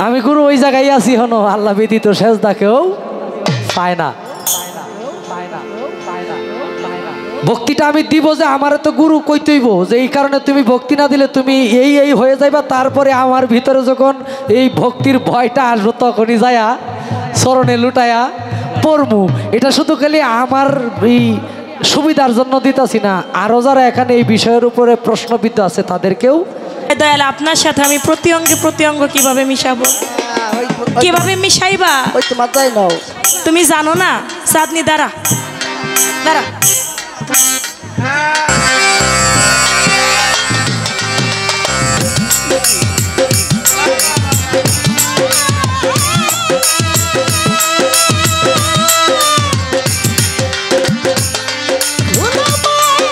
আমি গুরু ওই জায়গায় আছি হনো আল্লাহ ব্যতীত সেজদা কেউ পায় না। ভক্তিটা আমি দিব যে আমার তো গুরু কইতেইব যে এই কারণে তুমি ভক্তি না দিলে তুমি এই হয়ে যাইবা। তারপরে আমার ভিতরে যখন এই ভক্তির ভয়টা আসবো তখনই যায়া চরণে লুটায়া পড়মু। এটা শুধু খালি আমার এই সুবিধার জন্য দিতেছি না, আরও যারা এখানে এই বিষয়ের উপরে প্রশ্নবিদ্ধ আছে তাদেরকেও। দয়াল আপনার সাথে আমি প্রতি অঙ্গ কিভাবে মিশাবো, কিভাবে মিশাইবা ওই তোমার তাই নাও তুমি জানো না। চাঁদনি দাঁড়া দাঁড়া,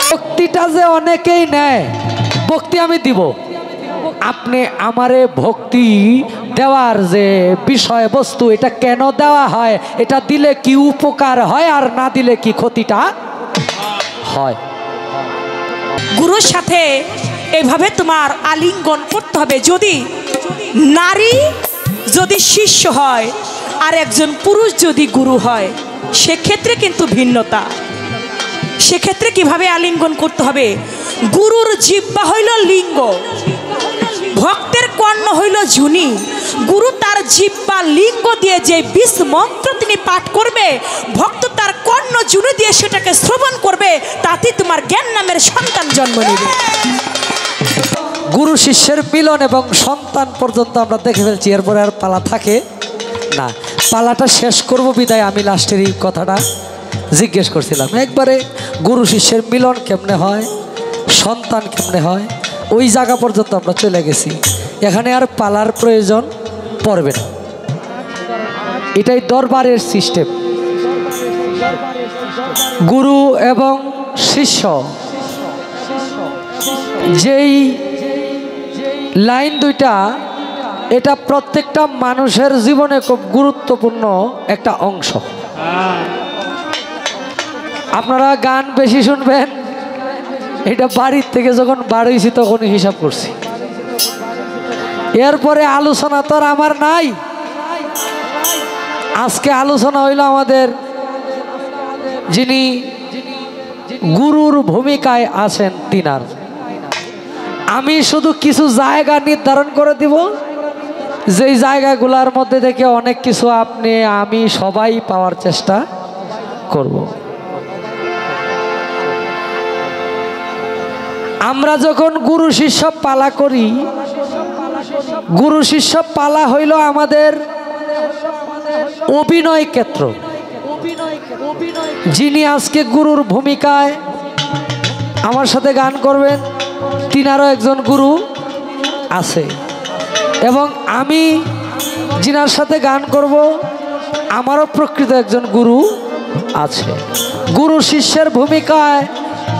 ভক্তিটা যে অনেকেই নেয়, ভক্তি আমি দিব, আপনি আমারে ভক্তি দেওয়ার যে বিষয়বস্তু এটা কেন দেওয়া হয়, এটা দিলে কি উপকার হয় আর না দিলে কি ক্ষতিটা হয়। গুরুর সাথে এভাবে তোমার আলিঙ্গন করতে হবে। যদি নারী যদি শিষ্য হয় আর একজন পুরুষ যদি গুরু হয় সেক্ষেত্রে কিন্তু ভিন্নতা। সেক্ষেত্রে কিভাবে আলিঙ্গন করতে হবে, গুরুর জিহ্বা হইল লিঙ্গ, ভক্তের কর্ণ হইল ঝুনি। গুরু তার জিহ্বা লিঙ্গ দিয়ে যে ২০ মন্ত্র তিনি পাঠ করবে, ভক্ত তার কর্ণ ঝুনি দিয়ে সেটাকে শ্রবণ করবে, তাতে তোমার জ্ঞান নামের সন্তান জন্ম নেবে। গুরু শিষ্যের মিলন এবং সন্তান পর্যন্ত আমরা দেখে ফেলছি, এরপরে আর পালা থাকে না। পালাটা শেষ করব বিদায় আমি লাস্টের এই কথাটা জিজ্ঞেস করছিলাম। একবারে গুরু শিষ্যের মিলন কেমনে হয়, সন্তান কেমনে হয়, ওই জায়গা পর্যন্ত আমরা চলে গেছি। এখানে আর পালার প্রয়োজন পড়বে না, এটাই দরবারের সিস্টেম। গুরু এবং শিষ্য যেই লাইন দুইটা, এটা প্রত্যেকটা মানুষের জীবনে খুব গুরুত্বপূর্ণ একটা অংশ। আপনারা গান বেশি শুনবেন, এটা বাড়ির থেকে যখন বাড়িয়েছি তখনই হিসাব করছি। এরপরে আলোচনা তো আর আমার নাই, আজকে আলোচনা হইল আমাদের যিনি গুরুর ভূমিকায় আছেন তিনার। আমি শুধু কিছু জায়গা নির্ধারণ করে দিব, যেই জায়গাগুলোর মধ্যে থেকে অনেক কিছু আপনি আমি সবাই পাওয়ার চেষ্টা করব। আমরা যখন গুরু শিষ্য পালা করি, গুরু শিষ্য পালা হইল আমাদের অভিনয় ক্ষেত্র। যিনি আজকে গুরুর ভূমিকায় আমার সাথে গান করবেন তিনারও একজন গুরু আছে, এবং আমি যিনার সাথে গান করব আমারও প্রকৃত একজন গুরু আছে। গুরু শিষ্যের ভূমিকায়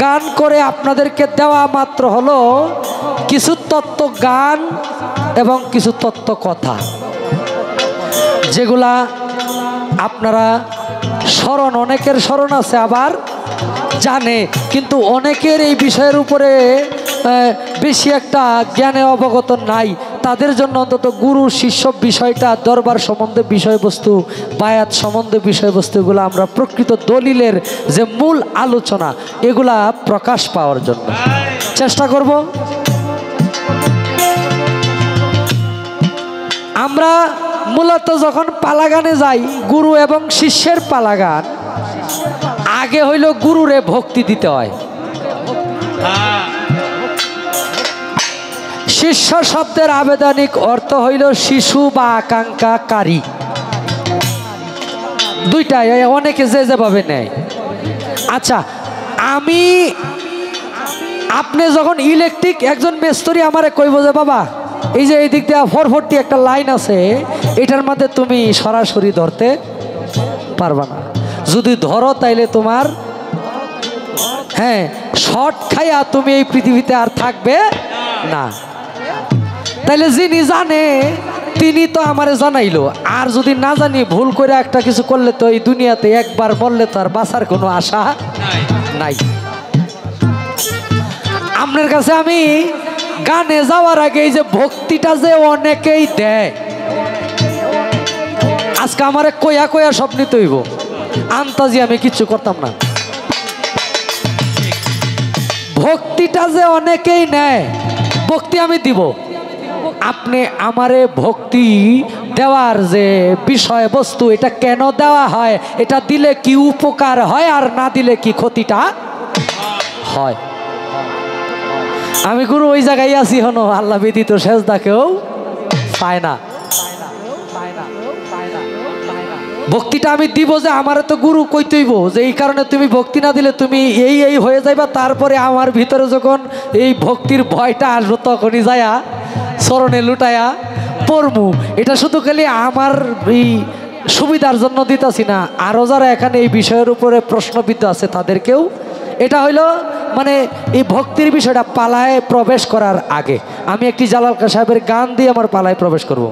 গান করে আপনাদেরকে দেওয়া মাত্র হলো কিছু তত্ত্ব গান এবং কিছু তত্ত্ব কথা, যেগুলা আপনারা স্মরণ, অনেকের স্মরণ আছে আবার জানে, কিন্তু অনেকের এই বিষয়ের উপরে বেশি একটা জ্ঞানে অবগত নাই। তাদের জন্য অন্তত গুরু শিষ্য বিষয়টা, দরবার সম্বন্ধে বিষয়বস্তু, বায়াত সম্বন্ধে বিষয়বস্তুগুলো আমরা প্রকৃত দলিলের যে মূল আলোচনা, এগুলা প্রকাশ পাওয়ার জন্য চেষ্টা করব। আমরা মূলত যখন পালাগানে যাই, গুরু এবং শিষ্যের পালাগান, আগে হইল গুরুরে ভক্তি দিতে হয়। শিষ্য শব্দের আবেদনিক অর্থ হইল শিশু বা আকাঙ্ক্ষাকারী, দুইটাই, অনেকে যে যেভাবে নেয়। আচ্ছা, আপনি যখন ইলেকট্রিক একজন মিস্ত্রি আমারে কইব যে বাবা এই যে এই দিক দিয়ে 440 একটা লাইন আছে, এটার মধ্যে তুমি সরাসরি ধরতে পারবা না, যদি ধরো তাইলে তোমার শর্ট খাইয়া তুমি এই পৃথিবীতে আর থাকবে না। তাইলে যিনি জানে তিনি তো আমারে জানাইলো, আর যদি না জানি ভুল করে একটা কিছু করলে তো এই দুনিয়াতে একবার মরলে তো আর বাঁচার কোনো আশা নাই। আপনার কাছে আমি গানে যাওয়ার আগে এই যে ভক্তিটা যে অনেকেই দেয়, আজকে আমারে কয়া কয়া সব নিতে হইব, আন্তাজি আমি কিচ্ছু করতাম না। ভক্তিটা যে অনেকেই নেয়, ভক্তি আমি দিব, আপনি আমারে ভক্তি দেওয়ার যে বিষয় বস্তু, এটা কেন দেওয়া হয়, এটা দিলে কি উপকার হয় আর না দিলে কি ক্ষতিটা হয়। আমি গুরু ওই জায়গায় আছি হনো, আল্লাহ ব্যতীত সেজদা কেউ পায় না। ভক্তিটা আমি দিব যে আমারে তো গুরু কইতেইব যে এই কারণে তুমি ভক্তি না দিলে তুমি এই এই হয়ে যাইবা। তারপরে আমার ভিতরে যখন এই ভক্তির ভয়টা আসবো তখনই যায়া চরণে লুটায়া পড়মু। এটা শুধু খালি আমার এই সুবিধার জন্য দিতেছি না, আরও যারা এখানে এই বিষয়ের উপরে প্রশ্নবিদ্ধ আছে তাদেরকেও। এটা হইলো মানে এই ভক্তির বিষয়টা পালায় প্রবেশ করার আগে আমি একটি জালাল খান সাহেবের গান দিয়ে আমার পালায় প্রবেশ করব।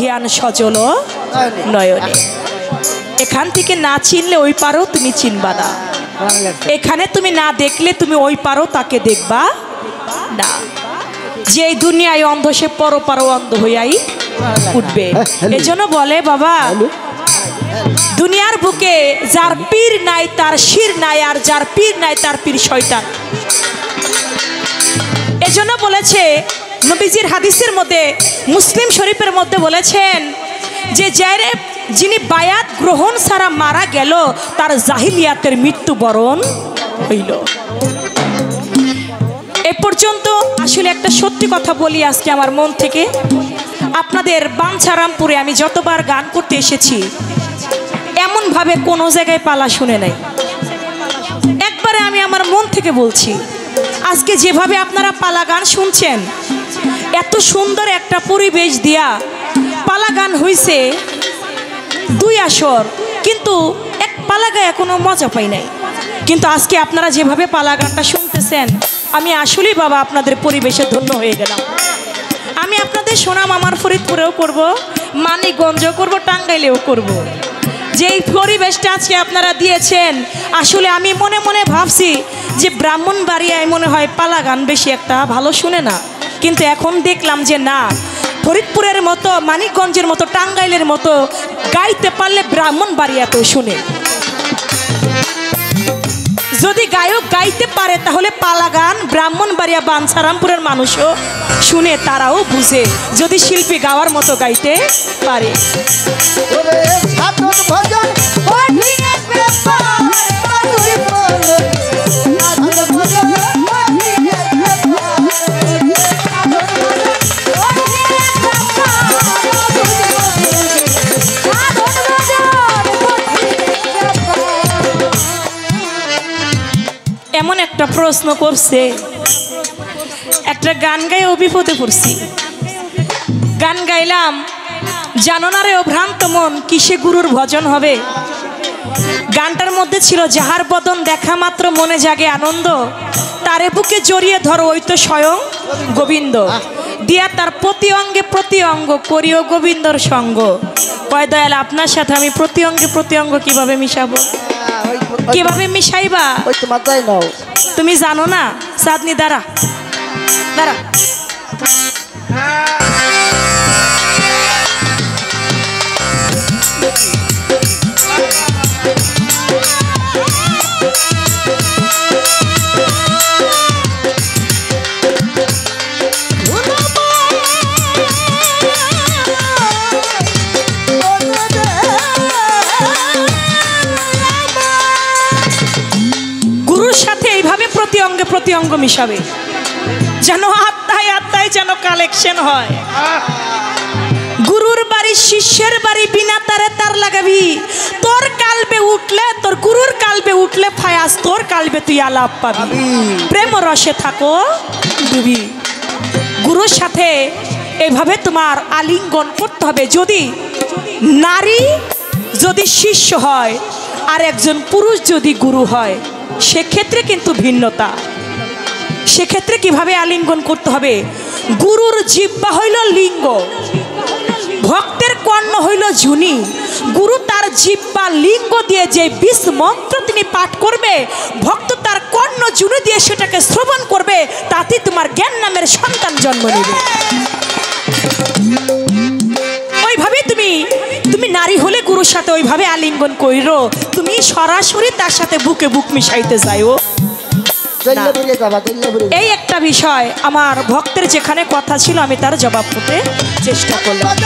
ধ্যান সজল নয়নে, এখান থেকে না চিনলে ওই পারও তুমি চিনবা না, এখানে তুমি না দেখলে তুমি ওই পারও তাকে দেখবা না। যে দুনিয়ায় অন্ধ সে পরপারও অন্ধ হইয়াই উঠবে। এজন্য বলে বাবা, দুনিয়ার বুকে যার পীর নাই তার শির নাই, আর যার পীর নাই তার পীর শয়তান। এজন্য বলেছে নবীজির হাদিসের মধ্যে, মুসলিম শরীফের মধ্যে বলেছেন যে যারে যিনি বায়াত গ্রহণ ছাড়া মারা গেল তার জাহিলিয়াতের মৃত্যুবরণ হইল। এ পর্যন্ত আসলে একটা সত্যি কথা বলি আজকে আমার মন থেকে। আপনাদের বাঞ্ছারামপুরে আমি যতবার গান করতে এসেছি এমনভাবে কোনো জায়গায় পালা শুনে নাই। একবারে আমি আমার মন থেকে বলছি, আজকে যেভাবে আপনারা পালা গান শুনছেন, এত সুন্দর একটা পরিবেশ দিয়া পালা গান হইছে 2 আসর, কিন্তু এক পালা গায়ে কোনো মজা পাই নাই। কিন্তু আজকে আপনারা যেভাবে পালা গানটা শুনতেছেন, আমি আসলেই বাবা আপনাদের পরিবেশে ধন্য হয়ে গেলাম। আমি আপনাদের সুনাম আমার ফরিদপুরেও করব, মানিকগঞ্জেও করব, টাঙ্গাইলেও করব। যেই পরিবেশটা আজকে আপনারা দিয়েছেন, আসলে আমি মনে মনে ভাবছি যে ব্রাহ্মণবাড়িয়ায় মনে হয় পালা গান বেশি একটা ভালো শুনে না, কিন্তু এখন দেখলাম যে না, ফরিদপুরের মতো, মানিকগঞ্জের মতো, টাঙ্গাইলের মতো গাইতে পারলে ব্রাহ্মণবাড়িয়াতেও শুনে। যদি গায়ক গাইতে পারে তাহলে পালা গান ব্রাহ্মণবাড়িয়া বাঞ্ছারামপুরের মানুষও শুনে, তারাও বুঝে যদি শিল্পী গাওয়ার মতো গাইতে পারে। এমন একটা প্রশ্ন করছে, একটা গান গায়ে বিপদে পড়ছি। গান গাইলাম, জানো না রে ও ভ্রান্ত মন, কিসে গুরুর ভজন হবে। গানটার মধ্যে ছিল, যাহার বদন দেখা মাত্র মনে জাগে আনন্দ, তারে বুকে জড়িয়ে ধরো ওই তো স্বয়ং গোবিন্দ, দিয়া তার প্রতি অঙ্গে প্রতি অঙ্গ করিও গোবিন্দর সঙ্গ। কয় দয়াল, আপনার সাথে আমি প্রতি অঙ্গে প্রতি অঙ্গ কিভাবে মিশাবো? কিভাবে মিশাইবা? তুমি জানো না? চাঁদনি দাঁড়া দাঁড়া, প্রতি অঙ্গ মিশাবে, যেন আত্মায় আত্মায় যেন কালেকশন হয়। গুরুর বাড়ি শিষ্যের বাড়ি, বিনা তারে তার লাগাবি। তোর কালবে উঠলে, তোর গুরুর কালবে উঠলে ফায়াস, তোর কালবে তুই আলাপ পাবি। প্রেম রসে থাকো ডুবি। গুরুর সাথে এইভাবে তোমার আলিঙ্গন করতে হবে। যদি নারী যদি শিষ্য হয় আর একজন পুরুষ যদি গুরু হয়, সেক্ষেত্রে কিন্তু ভিন্নতা। সেক্ষেত্রে কিভাবে আলিঙ্গন করতে হবে? গুরুর জিহ্বা হইল লিঙ্গ, ভক্তের কর্ণ হইল ঝুনি। গুরু তার জিহ্বা লিঙ্গ দিয়ে যে 20 মন্ত্র তিনি পাঠ করবে, ভক্ত তার কর্ণ অন্য জুনি দিয়ে সেটাকে শ্রবণ করবে, তাতে তোমার জ্ঞান নামের সন্তান জন্ম নেবে। ওইভাবে তুমি নারী হলে গুরুর সাথে ওইভাবে আলিঙ্গন কইরো, তুমি সরাসরি তার সাথে বুকে বুক মিশাইতে যাইও। এই একটা বিষয় আমার ভক্তের যেখানে কথা ছিল আমি তার জবাব দিতে চেষ্টা করলাম।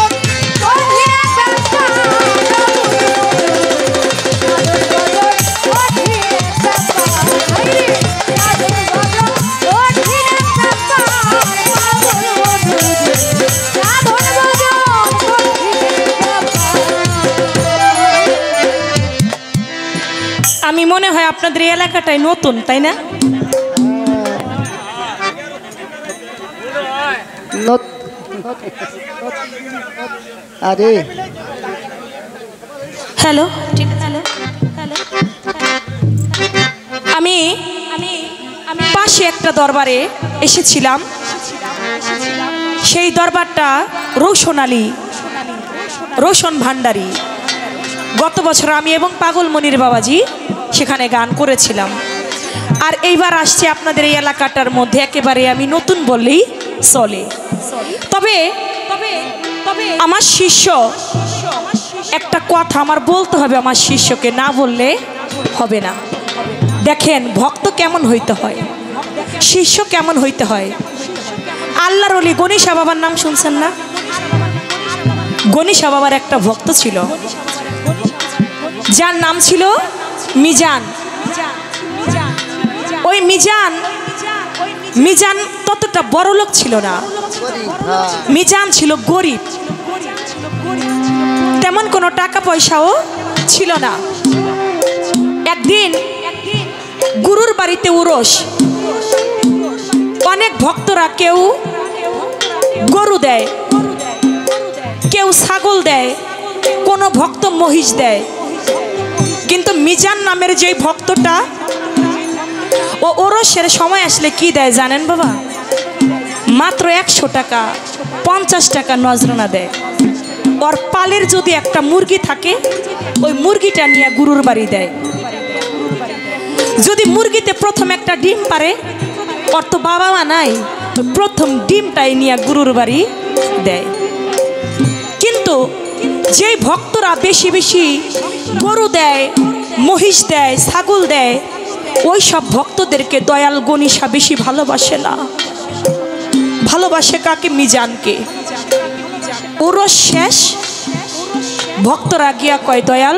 আমি মনে হয় আপনাদের এই এলাকাটাই নতুন, তাই না? আরে হ্যালো, আমি পাশে একটা দরবারে এসেছিলাম। সেই দরবারটা রোশন ভান্ডারী। গত বছর আমি এবং পাগল মনির বাবাজি সেখানে গান করেছিলাম। আর এইবার আসছে আপনাদের এই এলাকাটার মধ্যে, একেবারে আমি নতুন বললেই চলে। তবে আমার শিষ্য একটা কথা আমার বলতে হবে, আমার শিষ্যকে না বললে হবে না। দেখেন ভক্ত কেমন হইতে হয়, শিষ্য কেমন হইতে হয়। আল্লাহর ওলি গণেশা বাবার নাম শুনছেন না? গণেশা বাবার একটা ভক্ত ছিল, যার নাম ছিল মিজান। ওই মিজান ততটা বড় লোক ছিল না, মিজান ছিল গরিব, তেমন কোনো টাকা পয়সাও ছিল না। একদিন গুরুর বাড়িতে উরস, অনেক ভক্তরা কেউ গরু দেয়, কেউ ছাগল দেয়, কোনো ভক্ত মহিষ দেয়। কিন্তু মিজান নামের যে ভক্তটা, ও ওরসের সময় আসলে কি দেয় জানেন বাবা? মাত্র 100 টাকা, 50 টাকা নজরানা দেয়। ওর পালের যদি একটা মুরগি থাকে, ওই মুরগিটা নিয়ে গুরুর বাড়ি দেয়। যদি মুরগিতে প্রথম একটা ডিম পারে, ওর তো বাবা মা নাই, প্রথম ডিমটাই নিয়ে গুরুর বাড়ি দেয়। কিন্তু যেই ভক্তরা বেশি বেশি গরু দেয়, মহিষ দেয়, ছাগল দেয়, ওই সব ভক্তদেরকে দয়াল গণেশা বেশি ভালোবাসে না। ভালোবাসে কাকে? মিজানকে। ওরস শেষ, ভক্তরা গিয়া কয় দয়াল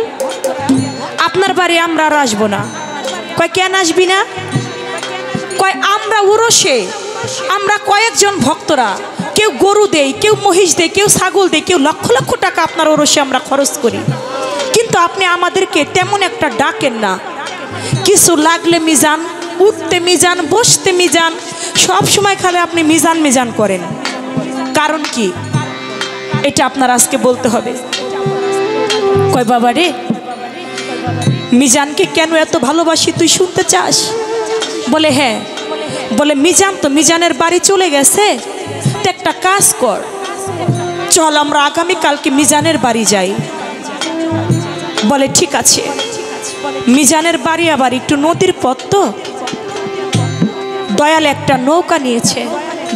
আপনার বাড়ি আমরা আর আসবো না। কয় কেন আসবি না? কয় আমরা ওরসে আমরা কয়েকজন ভক্তরা, কেউ গরু দেই, কেউ মহিষ দেয়, কেউ ছাগল দেয়, কেউ লক্ষ লক্ষ টাকা আপনার ওরসে আমরা খরচ করি, কিন্তু আপনি আমাদেরকে তেমন একটা ডাকেন না। কিছু লাগলে মিজান, উঠতে মিজান, বসতে মিজান, সব সময় খালি আপনি মিজান মিজান করেন। কারণ কি? এটা আপনার আজকে বলতে হবে। কয় বাবা রে, মিজানকে কেন এত ভালোবাসি তুই শুনতে চাস? বলে হ্যাঁ। বলে মিজান তো মিজানের বাড়ি চলে গেছে, তো একটা কাজ কর, চল আমরা আগামীকালকে মিজানের বাড়ি যাই। বলে ঠিক আছে। মিজানের বাড়ি আবার একটু নদীর পথ, তো দয়াল একটা নৌকা নিয়েছে,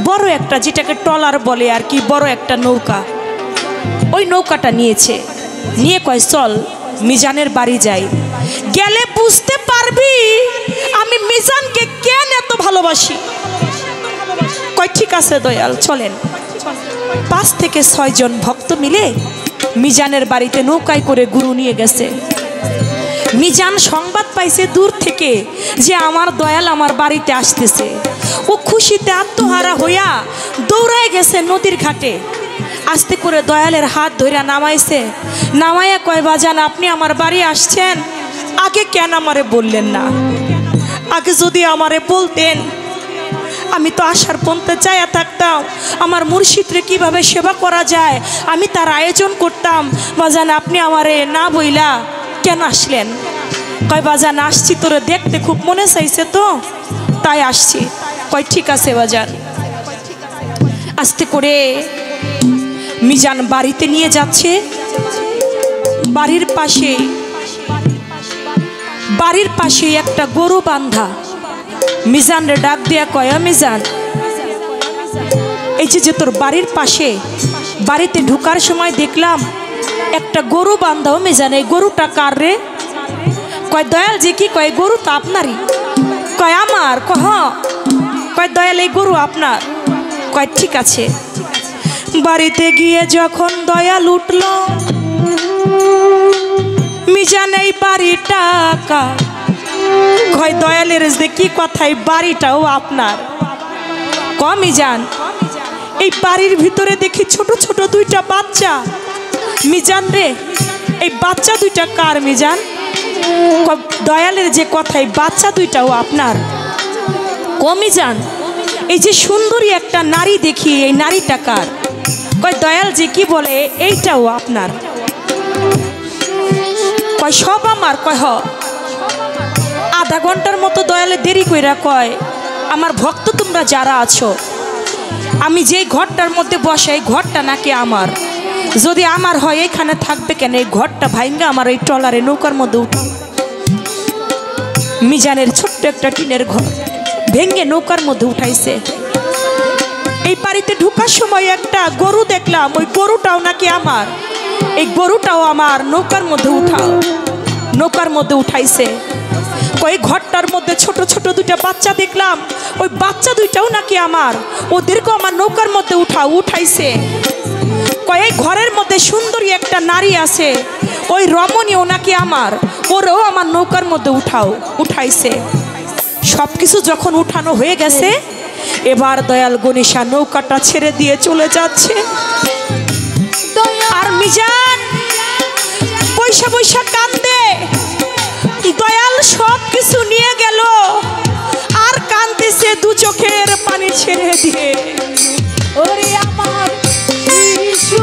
বড় একটা, যেটাকে ট্রলার বলে আর কি, বড় একটা নৌকা। ওই নৌকাটা নিয়েছে, নিয়ে কয় চল মিজানের বাড়ি যাই, গেলে বুঝতে পারবি আমি মিজানকে কেন এত ভালোবাসি। কয় ঠিক আছে দয়াল চলেন। 5 থেকে 6 জন ভক্ত মিলে মিজানের বাড়িতে নৌকায় করে গুরু নিয়ে গেছে। মিজান সংবাদ পাইছে দূর থেকে যে আমার দয়াল আমার বাড়িতে আসতেছে। ও খুশিতে আত্মহারা হইয়া দৌড়ায় গেছে নদীর ঘাটে। আস্তে করে দয়ালের হাত ধরে নামাইছে, নামাইয়া কয় বাজান আপনি আমার বাড়ি আসছেন, আগে কেন আমারে বললেন না? আগে যদি আমারে বলতেন আমি তো আসার পন্থে চাইয়া থাকতাম, আমার মুর্শিদরে কিভাবে সেবা করা যায় আমি তার আয়োজন করতাম। বাজান আপনি আমারে না বইলা কেন আসলেন? কয় বাজান আসছি তোরে দেখতে খুব মনে চাইছে তো তাই আসছি। কয় ঠিক আছে বাজান। আস্তে করে মিজান বাড়িতে নিয়ে যাচ্ছে। বাড়ির পাশে একটা গরু বান্ধা, মিজান রে ডাক দিয়া কয়, মিজান, এই যে তোর বাড়ির পাশে বাড়িতে ঢুকার সময় দেখলাম একটা গরু বান্ধাও। মিজান, এই গরুটা কার রে? কয়, দয়াল যে কি কয়, গরু তো আপনারই। কয়, আমার? কয়, দয়াল এই গরু আপনার। কয়, ঠিক আছে। বাড়িতে গিয়ে যখন দয়াল উঠল, মিজান এই বাড়িটা কার? কয়, দয়ালের যে কি কথাই, বাড়িটাও আপনার। মিজান, এই বাড়ির ভিতরে দেখি ছোট ছোট দুইটা বাচ্চা। মিজান রে, এই বাচ্চা দুইটা কার? মিজান, দয়ালের যে কথাই, বাচ্চা দুইটাও আপনার। মিজান, এই যে সুন্দরী একটা নারী দেখি, এই নারীটা কার? কয়, দয়াল যে কি বলে, এইটাও আপনার। কয়, সব আমার? কয়, হ। আধা ঘন্টার মতো দয়ালে দেরি কইরা কয়, আমার ভক্ত তোমরা যারা আছো, আমি যেই ঘরটার মধ্যে বসে, এই ঘরটা নাকি আমার। যদি আমার হয় এইখানে থাকবে কেন? এই ঘরটা ভাঙ্গা আমার এই ট্রলারে নৌকার মধ্যে উঠাও। মিজানের ছোট্ট একটা টিনের ঘর ভেঙ্গে নৌকার মধ্যে উঠাইছে। এই বাড়িতে ঢুকার সময় একটা গরু দেখলাম, ওই গরুটাও নাকি আমার। এই গরুটাও আমার, নৌকার মধ্যে উঠাও। নৌকার মধ্যে উঠাইছে। ওই ঘরটার মধ্যে ছোট ছোট দুইটা বাচ্চা দেখলাম, ওই বাচ্চা দুইটাও নাকি আমার। ওদেরকেও আমার নৌকার মধ্যে উঠাইছে। কয়, এই ঘরের মধ্যে সুন্দরী একটা নারী আছে, ওই রমণীও নাকি আমার, ওরেও আমার নৌকার মধ্যে উঠাইছে। সব কিছু যখন উঠানো হয়ে গেছে, এবার দয়াল গণেশা নৌকাটা ছেড়ে দিয়ে চলে যাচ্ছে। আর মিজান বৈশা বৈশা কান্দে। দয়াল সব কিছু নিয়ে গেল, আর কাঁদতেছে দু চোখের পানি ছেড়ে দিয়ে। ওরে আমার শিশু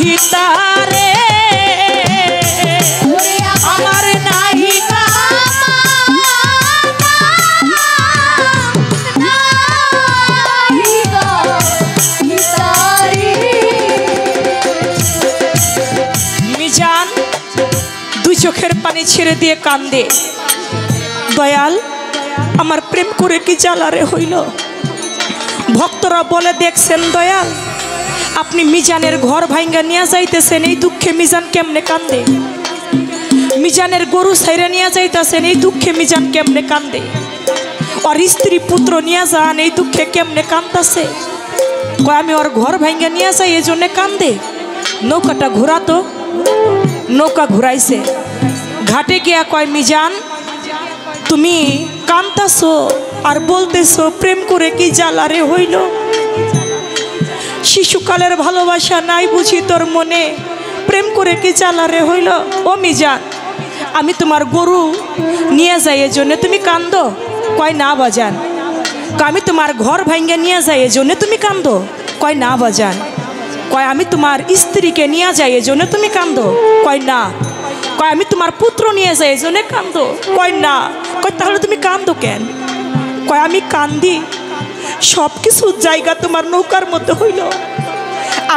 ভিতরে আমার নাহি মিজান দুই চোখের পানি ছেড়ে দিয়ে কান্দে। দয়াল আমার প্রেম করে কি জ্বালারে হইল। ভক্তরা বলে দেখছেন দয়াল আপনি মিজানের ঘর ভাঙ্গা নিয়ে যাইতেছেন, এই দুঃখে মিজান কেমনে কান্দে। মিজানের গরু ছাইরা নিয়ে যাইতেছেন, এই দুঃখে মিজান কেমনে কান্দে। আর স্ত্রী পুত্র নিয়ে যান, এই দুঃখে কেমনে কান্দাছে। কয় আমি ওর ঘর ভাঙ্গা নিয়ে যাই এই জন্যে কান্দে। নৌকাটা ঘোরাতো, নৌকা ঘুরাইছে। ঘাটে গিয়া কয় মিজান তুমি কান্দাছো আর বলতেছো প্রেম করে কি জ্বালারে হইল। শিশুকালের ভালোবাসা নাই বুঝি তোর মনে, প্রেম করে কি জ্বালারে হইল। ও মিজান আমি তোমার গরু নিয়ে যাই এজন্য তুমি কান্দো। কয় না বাজান। আমি তোমার ঘর ভাঙ্গে নিয়ে যাই এজন্য তুমি কান্দো। কয় না বাজান। কয় আমি তোমার স্ত্রীকে নিয়ে যাই এজন্য তুমি কান্দো। কয় না। কয় আমি তোমার পুত্র নিয়ে যাই এজন্য কান্দো। কয় না। কয় তাহলে তুমি কান্দো কেন। কয় আমি কান্দি সব কিছু জায়গা তোমার নৌকার মধ্যে হইল,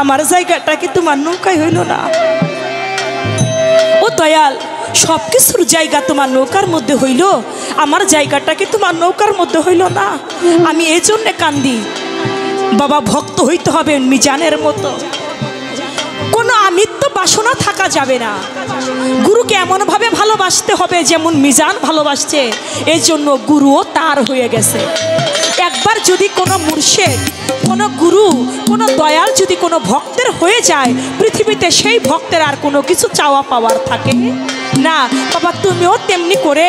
আমার জায়গাটা কি তোমার নৌকায় হইল না। ও দয়াল সব কিছুর জায়গা তোমার নৌকার মধ্যে হইল, আমার জায়গাটা কি তোমার নৌকার মধ্যে হইল না। আমি এই জন্যে কান্দি। বাবা ভক্ত হইতে হবে মিজানের মতো, কোনো আমিত্ব বাসনা থাকা যাবে না। গুরুকে এমনভাবে ভালোবাসতে হবে যেমন মিজান ভালোবাসছে, এই জন্য গুরুও তার হয়ে গেছে। একবার যদি কোনো মুর্শিদ, কোনো গুরু, কোনো দয়াল যদি কোনো ভক্তের হয়ে যায়, পৃথিবীতে সেই ভক্তের আর কোনো কিছু চাওয়া পাওয়ার থাকে না। বাবা তুমিও তেমনি করে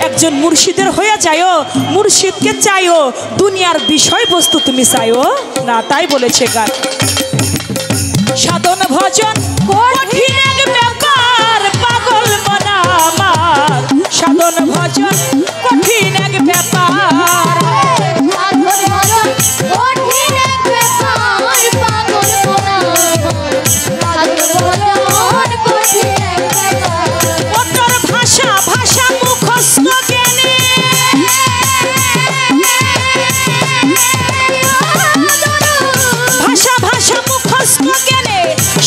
একজন মুর্শিদের হয়ে যাও, মুর্শিদকে চাইও, দুনিয়ার বিষয়বস্তু তুমি চাইও না। তাই বলেছে গান। সাধন ভজন কঠিন এক ব্যাপার পাগল মনা আমার, সাধন ভজন কঠিন এক ব্যাপার। ওটার ভাষা ভাষা মুখস্থ জ্ঞানে, ভাষা ভাষা মুখস্থ জ্ঞানে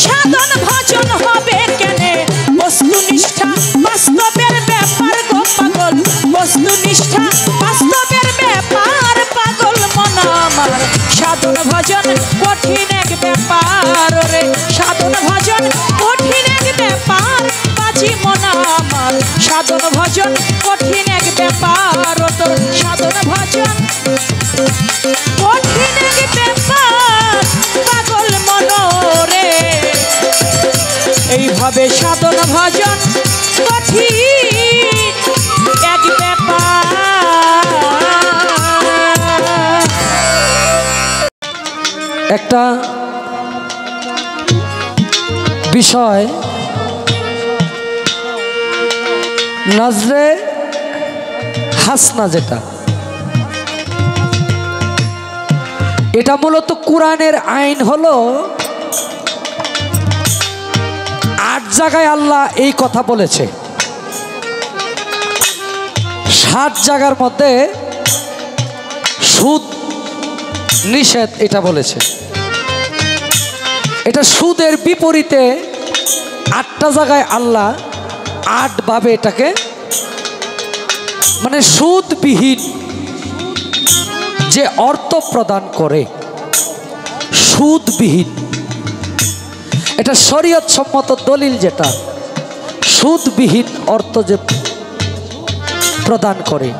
সাধন ভজন হবে কেনে। বস্তুনিষ্ঠা বাস্তবের ব্যাপার গো পাগল, বস্তুনিষ্ঠা বাস্তবের ব্যাপার পাগল মন আমার। সাধন ভজন কঠিন এক ব্যাপার রে, সাধন ভজন কঠিন এক ব্যাপার বাজি মন আমার। সাধন ভজন কঠিন এক ব্যাপার তোর, সাধন ভজন কঠিন এক ব্যাপার পাগল মন রে। এইভাবে সাধন ভজন কঠিন এক ব্যাপার। একটা বিষয় নজরে হাসনা, যেটা এটা মূলত কোরআনের আইন হলো 8 জায়গায় আল্লাহ এই কথা বলেছে, 7 জায়গার মধ্যে সুদ নিষেধ এটা বলেছে। এটা সুদের বিপরীতে 8টা জায়গায় আল্লাহ 8 ভাবে এটাকে, মানে সুদবিহীন যে অর্থ প্রদান করে, সুদবিহীন, এটা শরীয়ত সম্মত দলিল, যেটা সুদবিহীন অর্থ যে প্রদান করে।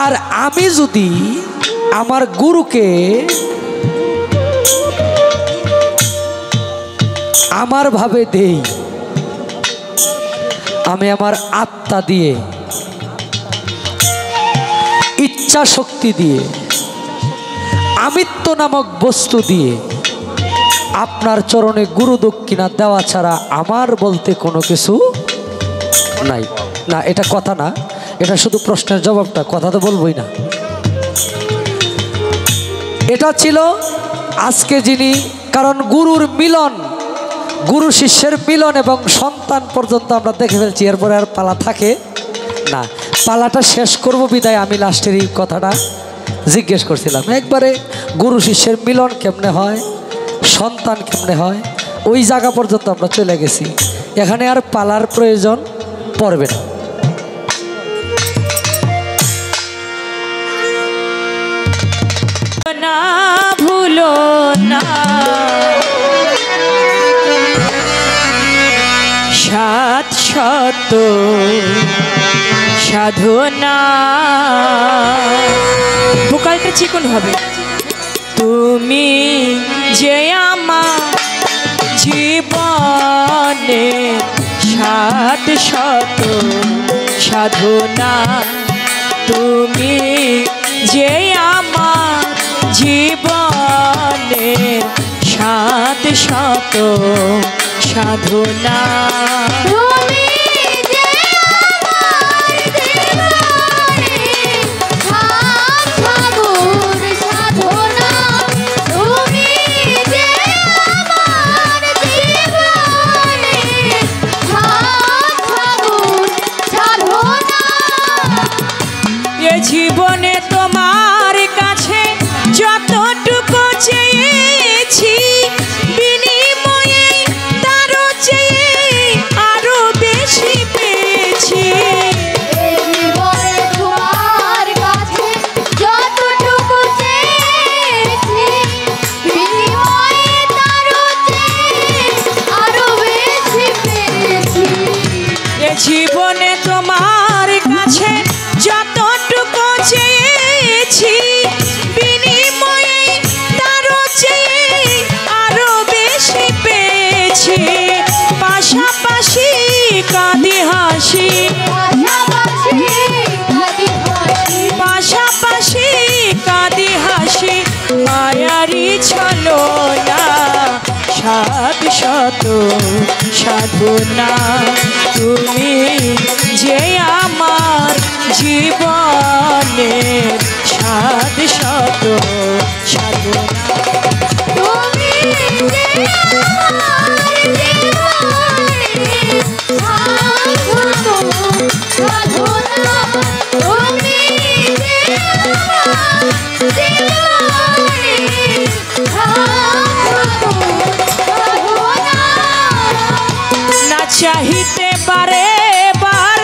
আর আমি যদি আমার গুরুকে আমার ভাবে দেই, আমি আমার আত্মা দিয়ে, ইচ্ছা শক্তি দিয়ে, আমিত্ব নামক বস্তু দিয়ে আপনার চরণে গুরু দক্ষিণা দেওয়া ছাড়া আমার বলতে কোনো কিছু নাই। না, এটা কথা না, এটা শুধু প্রশ্নের জবাবটা, কথা তো বলবই না। এটা ছিল আজকে যিনি কারণ গুরুর মিলন, গুরু শিষ্যের মিলন এবং সন্তান পর্যন্ত আমরা দেখে ফেলছি, এরপরে আর পালা থাকে না। পালাটা শেষ করব বিদায় আমি লাস্টের এই কথাটা জিজ্ঞেস করছিলাম, একবারে গুরু শিষ্যের মিলন কেমনে হয়, সন্তান কেমনে হয়, ওই জায়গা পর্যন্ত আমরা চলে গেছি। এখানে আর পালার প্রয়োজন পড়বে না। না ভুলো না সাত শত সাধনা, ভোকালটা চিকন হবে। তুমি যে আমার জীবনে সাত শত সাধনা, তুমি যে আমার জীবনের সাত শত সাধনা। জীবনে তোমার কাছে যতটুকু চেয়েছি, বিনিময়ে তারও চেয়ে আরো বেশি পেয়েছি। জীবনে তোমার কাছে যতটুকু চেয়েছি, বিনিময়ে তারও চেয়ে আরো বেশি পেয়েছি। জীবনে তোমার কাছে যতটুকু চেয়েছি, বিনিময়ে তারও চেয়ে আরো বেশি পেয়েছি। পাশাপাশি কাঁদি হাসি, পাশাপাশি কাঁদি হাসি, মায়ারি ছলনা সাত শত সাধনা। তুমি যে আমার জীবনের সাত শত সাধনা। তুমি যে আমার জীবনের সাত শত সাধনা, তুমি যে আমার জীবনের সাত শত সাধনা। না চাহিতে পারে বার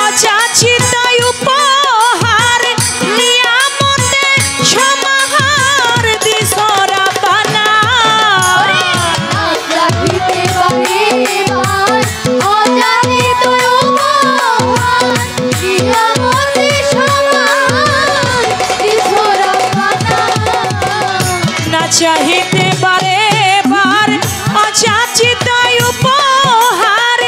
অযাচিত উপহার, নিয়ামতে সমাহার দিশরা বানা। চাহিতে পারে বার অযাচিত উপহার, নিয়ামতে সমাহার দিশরা বানা। না চাহিতে পারে বার অযাচিত উপহার,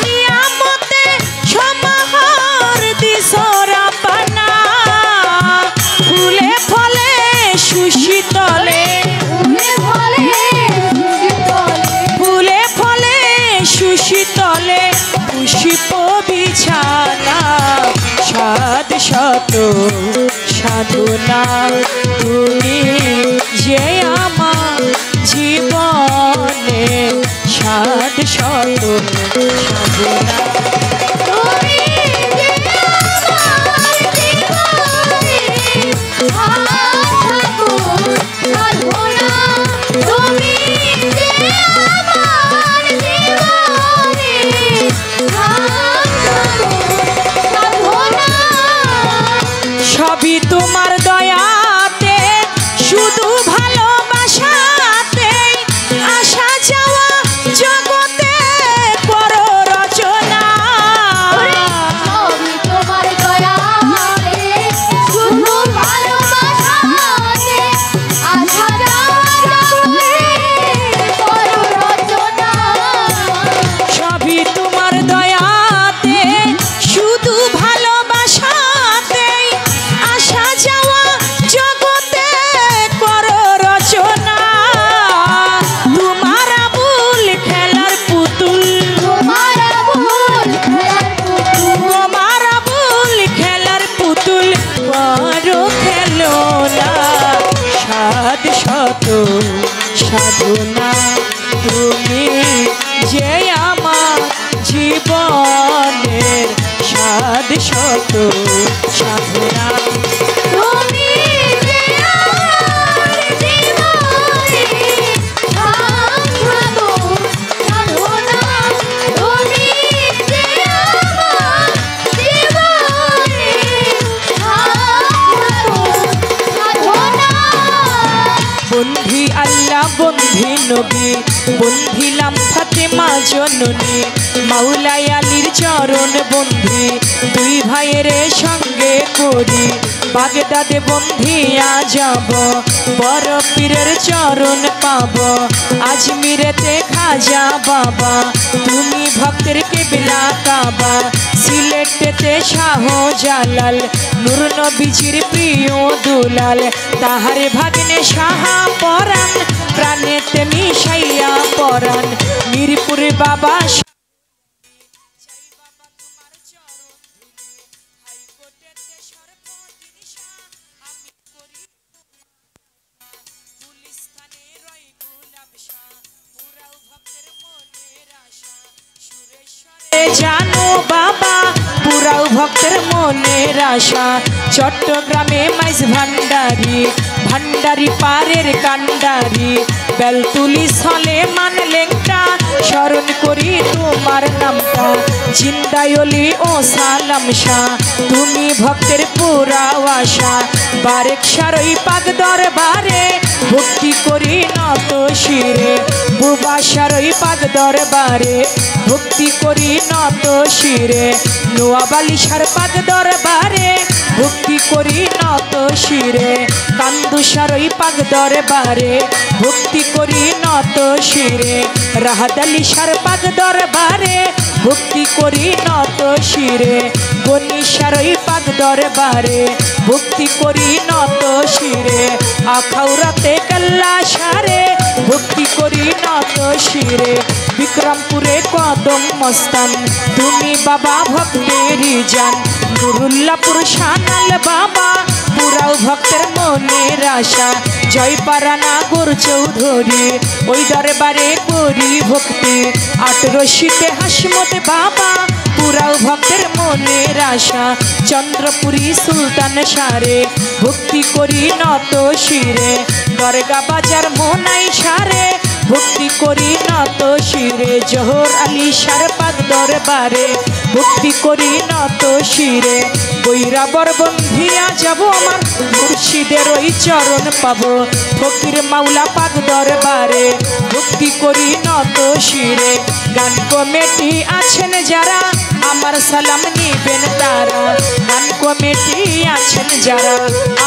নিয়ামতে সমাহার দিশরা বানা। ফুলে ফলে সুশীতলে, ফুলে ফলে সুশীতলে পুষ্প বিছানা সাত শত সাধনা। তুমি যে আমার জীবনে সাত শত সাধনা। তুমি যে আমার জীবনের সাত শত সাধনা, তুমি যে আমার জীবনের সাত শত সাধনা। সবই তোমার দয়াতে, শুধু ভালোবাসাতে, আসা যাওয়া জগতে পর রচনা। সবই তোমার দয়াতে, শুধু ভালোবাসাতে, আসা যাওয়া জগতে পর রচনা। সবই তোমার দয়াতে, শুধু ভালোবাসাতে, আসা যাওয়া জগতে কর রচনা। তোমার আবুল খেলার পুতুল, তোমার আবুল খেলার পুতুল, তোমার আবুল খেলার পুতুল বড় খেলো না সাত শত সাধনা তুমি যে আমার জীবনের সাধ শত সাধনা তুমি যে আমার জীবনে সাধনা তুমি যে আমার জীবনে সাধনা বন্ধি আল্লাহ বন্ধি নবী বন্ধিলাম ফাতেমা জননী মাওলাই আলীর চরণ বন্ধি দুই ভাইয়ের সঙ্গে করি বাগদাদে বন্ধিয়া যাব বড় পীরের চরণ পাব আজমিরেতে খাজা বাবা তুমি ভক্তের কেবলা কাবা সিলেটেতে শাহ জালাল নূর নবীজির প্রিয় দুলাল তাহারে ভাগ্নে সাহা পরাণ প্রাণেতে মিশাইয়া পরাণ মিরপুর বাবা জানো বাবা পুরাও ভক্তের মনের আশা চট্টগ্রামে মাইজ ভান্ডারি ভান্ডারি পারের কান্ডারি বেলতুলি সলে মান লেংটা স্মরণ করি তোমার নামটা জিন্দায়লি ও সালাম শাহ তুমি ভক্তের পুরাও আশা বারেক সারই পাক দরবারে ভক্তি করি নত শিরে বুবা সারই পাক দরবারে ভক্তি করি নত শিরে নোয়াবালি সার পাক দরবারে ভক্তি করি নত শিরে কান্দু সারই পাক দরবারে ভক্তি করি নত শিরে রাহাদালি সার পাক দরবারে ভক্তি করি নত শিরে গনি সারই পাক দরবারে ভক্তি করি নত শিরে আখাউরাতে কাল্লা সারে ভক্তি করি নত শিরে বিক্রমপুরে কদম মস্তান তুমি বাবা ভক্তেরই জান নুরুল্লাপুর শানাল বাবা পুরাও ভক্তের মনের আশা জয়পাড়া নাগর চৌধুরী ওই দরবারে করি ভক্তি 18 হাসমত বাবা পুরাও ভক্তের মনের আশা চন্দ্রপুরী সুলতান সারে ভক্তি করি নত শিরে দরগা বাজার মোনাই সারে ভক্তি করি নত শিরে জোহর আলী সার পাক দরবারে ভক্তি করি নত শিরে বৈরাবর বন্ধিয়া যাব আমার মুর্শিদের ওই চরণ পাবো ফকির মাওলা পাক দরবারে ভক্তি করি নত শিরে গান কমিটি আছেন যারা আমার সালাম নিবেন তারা গান কমিটি আছেন যারা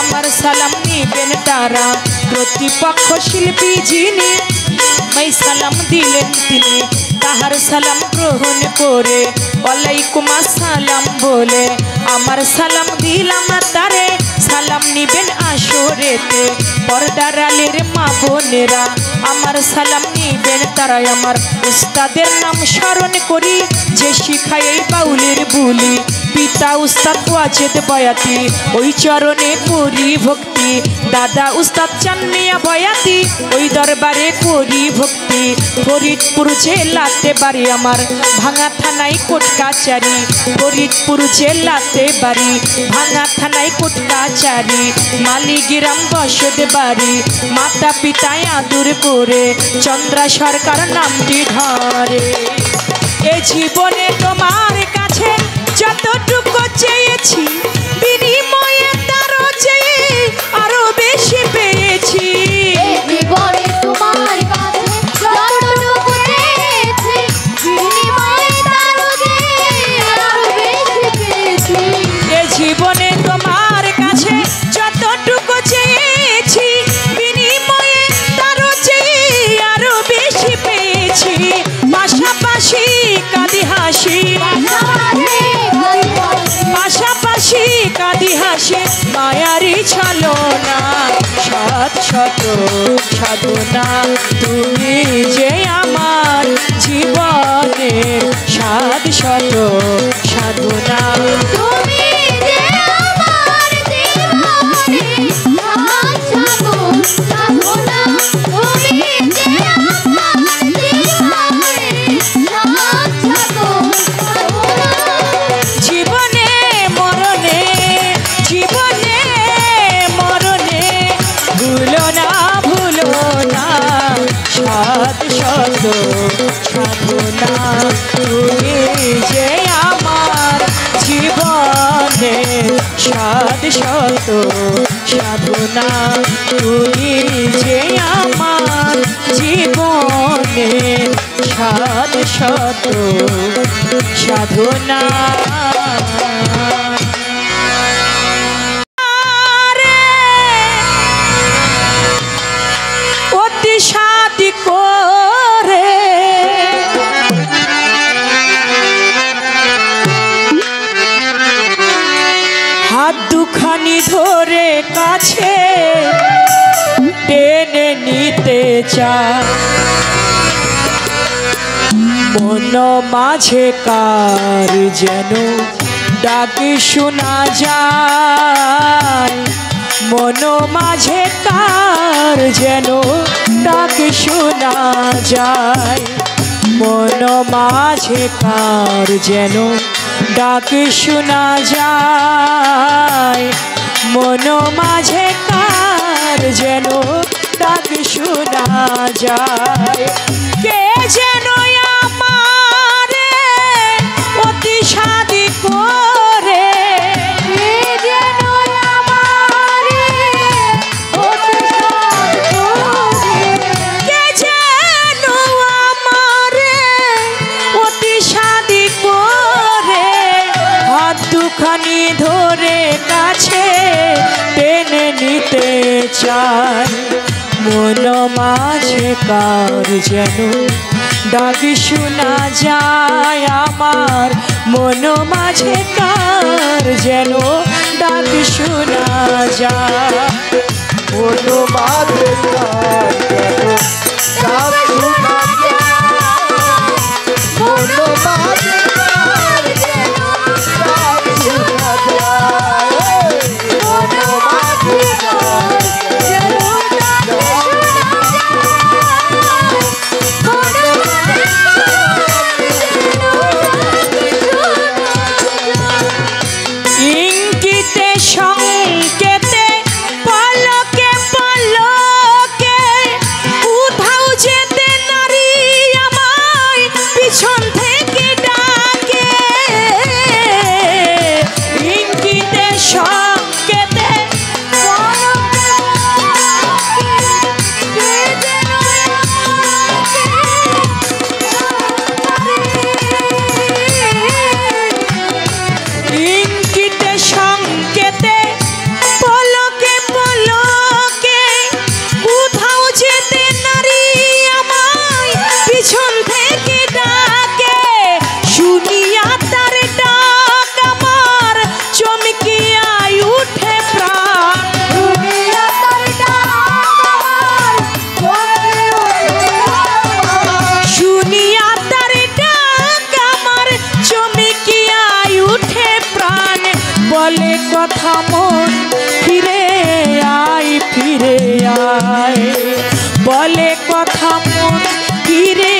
আমার সালাম নিবেন তারা প্রতিপক্ষ শিল্পী যিনি मैं सलाम दिलेन তিনি তাহার সালাম গ্রহণ করে ওয়ালাইকুম আসসালাম বলে আমার সালাম দিলাম তারে সালাম নিবেন আসরেতে পর্দার আলীর মা বোনেরা আমার সালাম নিবেন তারা আমার উস্তাদের নাম স্মরণ করি যে শিখায় এই বাউলের বুলি পিতা উস্তাদ ওয়াজেদ বয়াতি ওই চরণে করি ভক্তি দাদা উস্তাদ চান্নিয়া বয়াতি ওই দরবারে করি ভক্তি ফরিদপুর জেলাতে বাড়ি আমার ভাঙা থানায় কোট কাচারি ফরিদপুর জেলাতে বাড়ি ভাঙা থানায় কোট কাচারি মালিগ্রাম বসত বাড়ি মাতা পিতায় আদুর করে চন্দ্রা সরকার নামটি ধরে এ জীবনে তোমার কাছে যতটুকু চেয়েছি বিনিময়ে তারও চেয়ে আরো বেশি পেয়েছি জীবনে তোমার কাছে যতটুকু চেয়েছি বিনিময়ে তারও চেয়ে আরো বেশি পেয়েছি এ জীবনে তোমার কাছে যতটুকু চেয়েছি বিনিময়ে তারও চেয়ে আরো বেশি পেয়েছি পাশাপাশি কাঁদি হাসি পাশাপাশি কাঁদি হাসি মায়ারি ছলনা শত শত সাধনা তুমি যে আমার জীবনের সাত শত সাধনা তুমি যে আমার জীবনে সাধনা তুমি তুমি যে আমার জীবনে সাধ শত সাধনা অতি সাধি করে হাত দুখানি ধরে কাছে টেনে নিতে চায় মন মাঝে কার যেন ডাকে শোনা যায় মন মাঝে কার যেন ডাকে শোনা যায় মন মাঝে কার যেন ডাকে শোনা যায় মন মাঝে কার যেন ডাকে শোনা যায় কে যেন আমারে অতি সাধি করে কে যেন আমারে অতি সাধি করে কে যেন আমারে অতি সাধি করে হাত দুখানি ধরে কাছে টেনে নিতে চায় মন মাঝে কার যেন ডাকি শোনা যায় আমার মন মাঝে কার যেন ডাকি শোনা যায় কোনো মাঝে কার যেন ডাক শোনা যায় কোনো মাঝে কার যেন ডাক শোনা যায় কোনো মাঝে কার যেন ডাক ইঙ্গিতে সংকেতে পলকে পলকে কোথাও যেতে নারী আমায় পিছন থেকে ডাকে ইঙ্গিতে সংকেতে ইঙ্গিতে সংকেতে পলকে পলকে কোথাও যেতে নারী আমায় পিছন থেকে ডাকে শুনিয়া তার ডাক আমার চমকিয়াই উঠে প্রাণ দুনিয়া তার ডাক শুনিয়া তার ডাক আমার চমকিয়াই উঠে প্রাণ বলে কথা মন ফিরে আয় বলে কথা মন ফিরে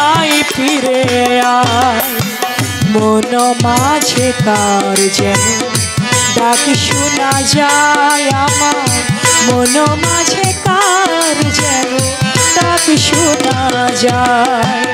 আয় মন মাঝে কার যেন ডাক শোনা যায় আমার মন মাঝে কার যেন ডাক শোনা যায়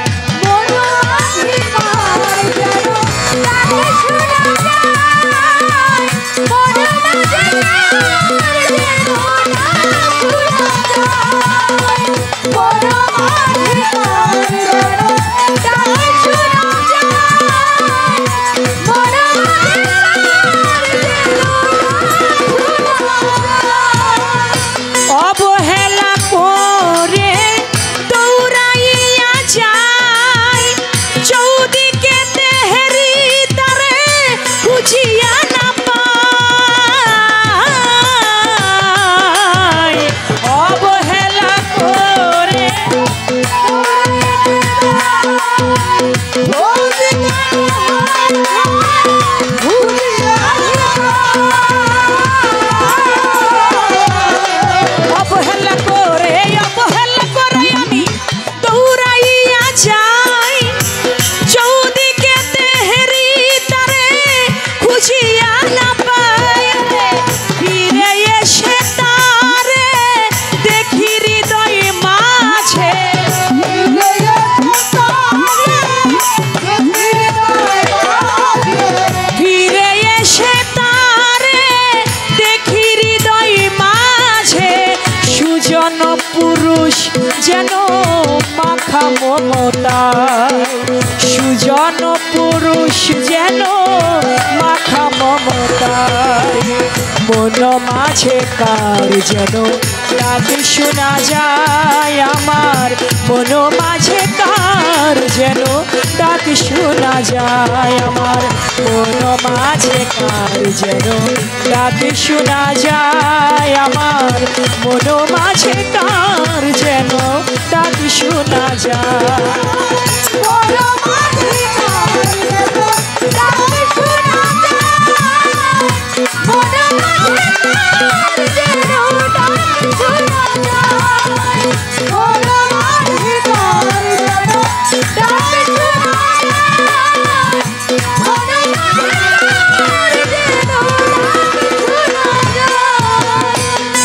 অবহেলা করে দৌড়াইয়া যায় চৌদিকে তেহেরি তারে খুঁজিয়া না পায় অবহেলা করে অবহেলা করে আমি দৌড়াইয়া যাই চৌদিকে তেহেরি তারে খুঁজিয়া না পাই ফিরে এসে তারে দেখি হৃদয় মাঝে ফিরে এসে তারে দেখি হৃদয় মাঝে সুজন পুরুষ যেন মাখা মমতায়, সুজন পুরুষ যেন মাখা মমতায়, মন মাঝে কার যেন ডাক শোনা যায় আমার, মন মাঝে কার যেন ডাক শোনা যায় আমার, মন মাঝে কার যেন ডাক শোনা যায় আমার, মন মাঝে কার যেন ডাক শোনা যায়।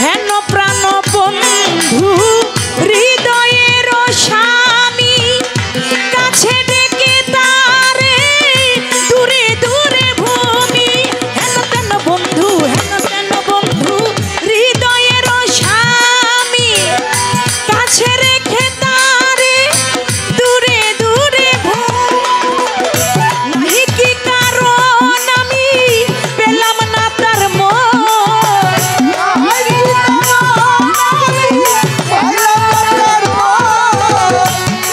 হেন প্রাণ বন্ধু হৃদয়ের স্বামী, কাছে ডেকে তারে দূরে দূরে ভূমি, হেন তেন বন্ধু হৃদয়ের স্বামী, কাছে রেখে তারে দূরে দূরে ভূমি, নাহি কি কারণ আমি পেলাম না তার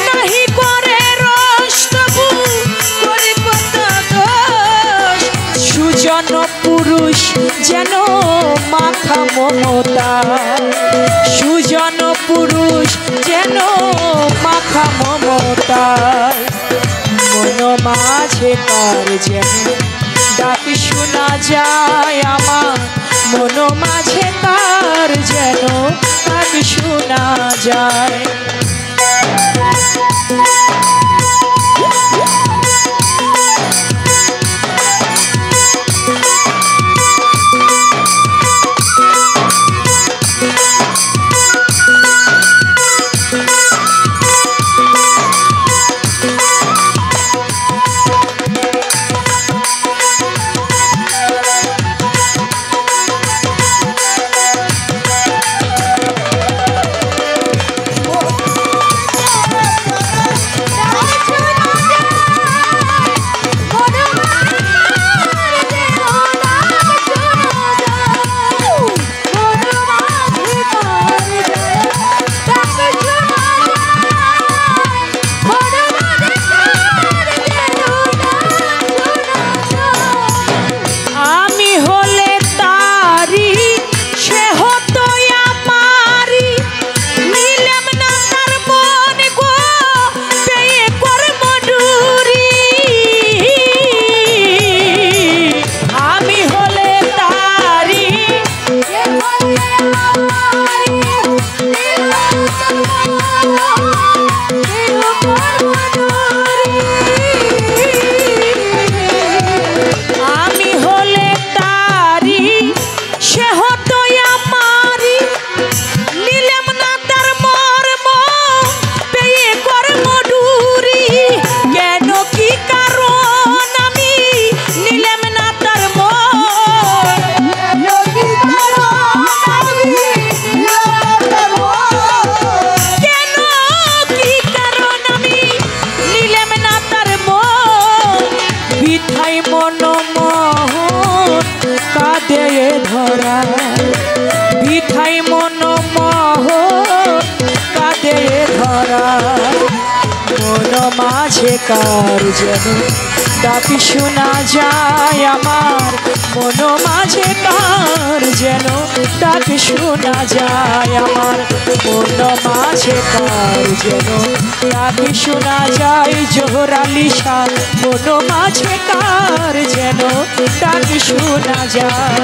নাহি করে রস তবু করে কত দোষ, সুজন পুরুষ যেন মাখা মমতায়, সুজন পুরুষ যেন মাখা মমতায়, মন মাঝে কার যেন ডাক শোনা যায় আমার, মন মাঝে কার যেন ডাক শোনা যায়। আমি হলে তারি সে হতো আমারি, নিলাম না তার মন গো পেয়ে কর্ম ডুরি, আমি হলে তারি আমি হলে তারি সে হতো আমারি, নিলাম না তার মর্ম পেয়ে কর্ম ডুরি, কেন কি কারণ আমি নিলাম না তার কেন কি কারণ আমি নিলাম না তার বিধাই মন মোহন কাঁদে ধরা, বিধাই মন মোহন কাঁদে ধরা, মন মাঝে কার যেন ডাক শোনা যায় আমার, মন মাঝে কার যেন ডাক শোনা যায় আমার, মন মাঝে কার যেন ডাক শোনা যায়, জোহরালি শাহ মন মাঝে কার যেন ডাক শোনা যায়।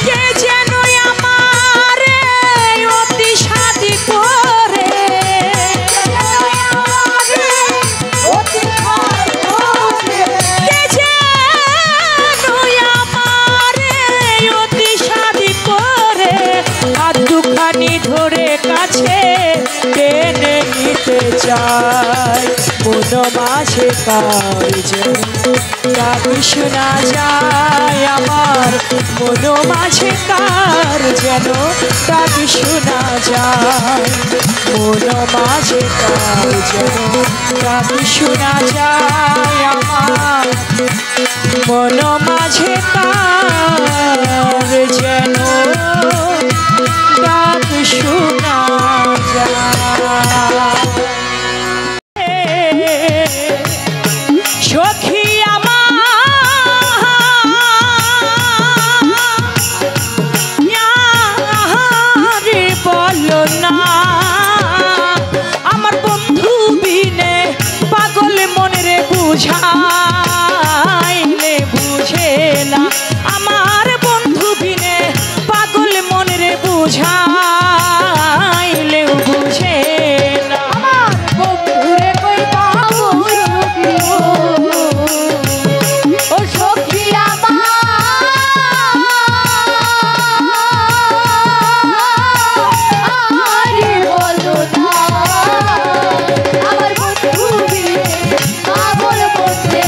কে যেন আমারে অতি সাধি করে, কার যেন ডাক শোনা যায় আমার মন মাঝে কার যেন ডাক শোনা যায় মন মাঝে কার যেন ডাক শোনা যায় আমার মন মাঝে কার যেন ডাক শোনা যায় সখী আমার বলো না আমার বন্ধু বিনে পাগল মনে রে বুঝাইলে বুঝে না আমার বন্ধু বিনে পাগল মনে রে বুঝাইলেও বুঝে না আমার বন্ধুরে কই পাবো সখী ও সখী আমারে বলো না আমার বন্ধু বিনে পাগল মনে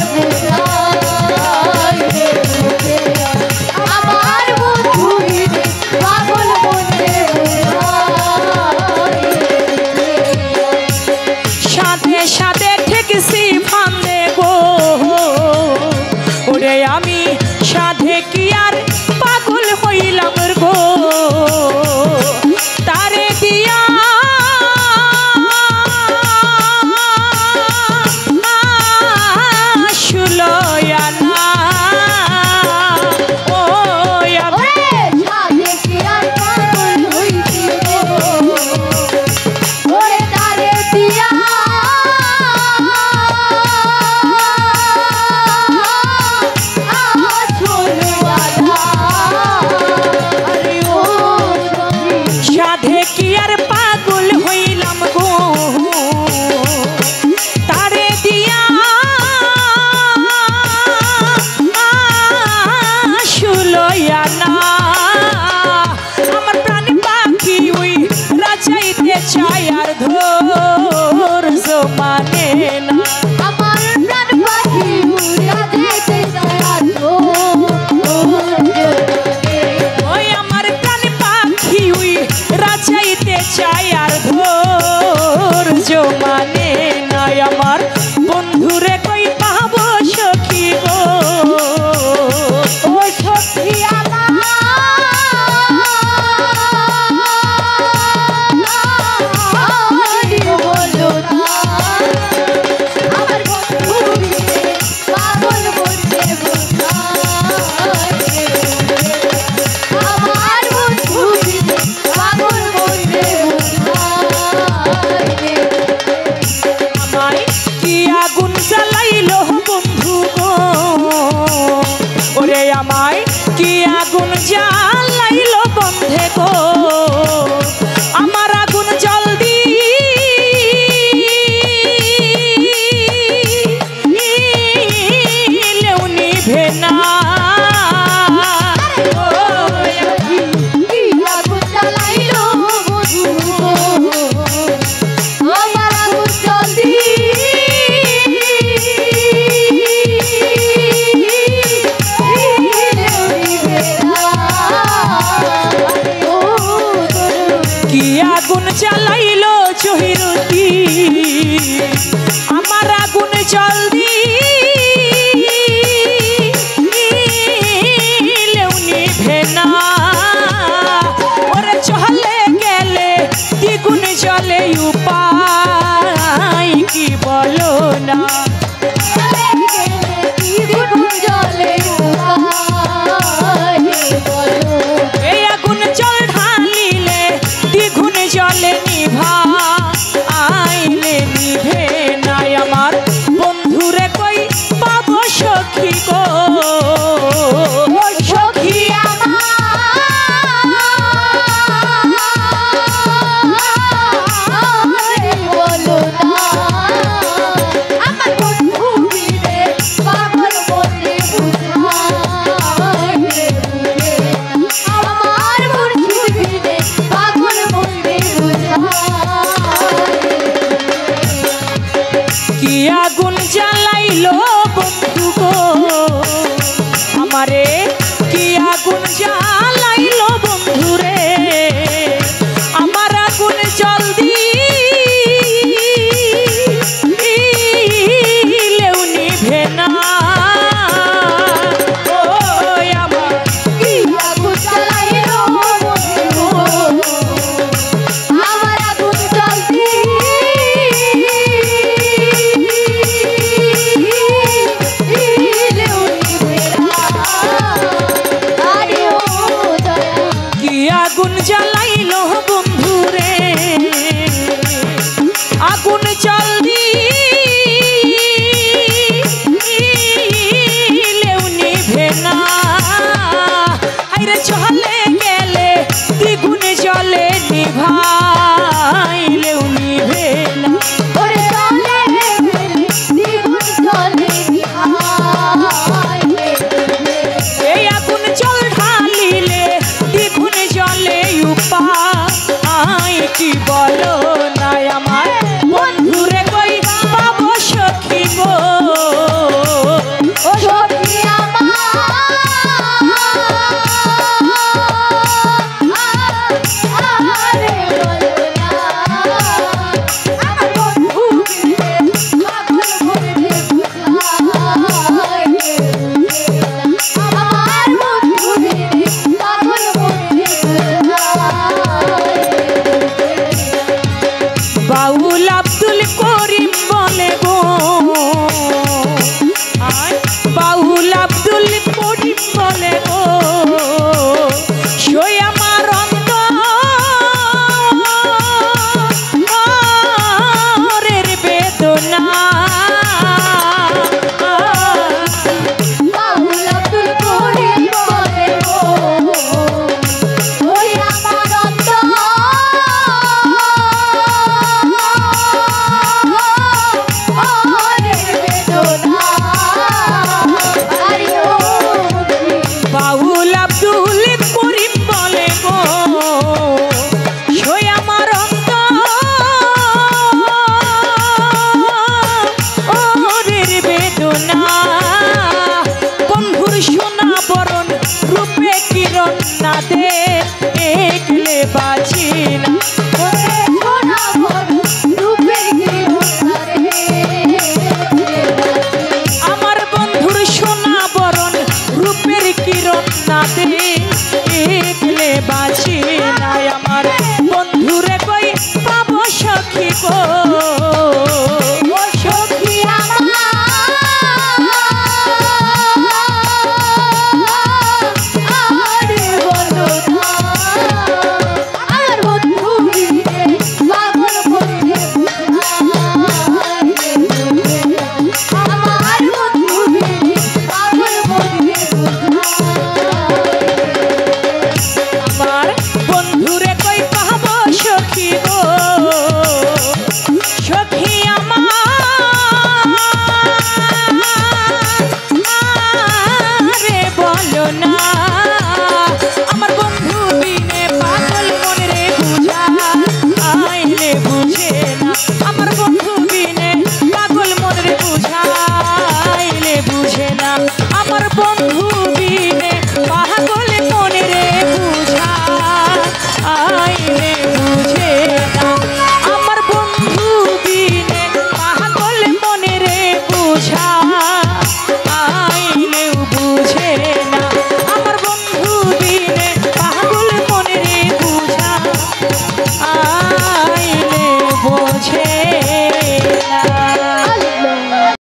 না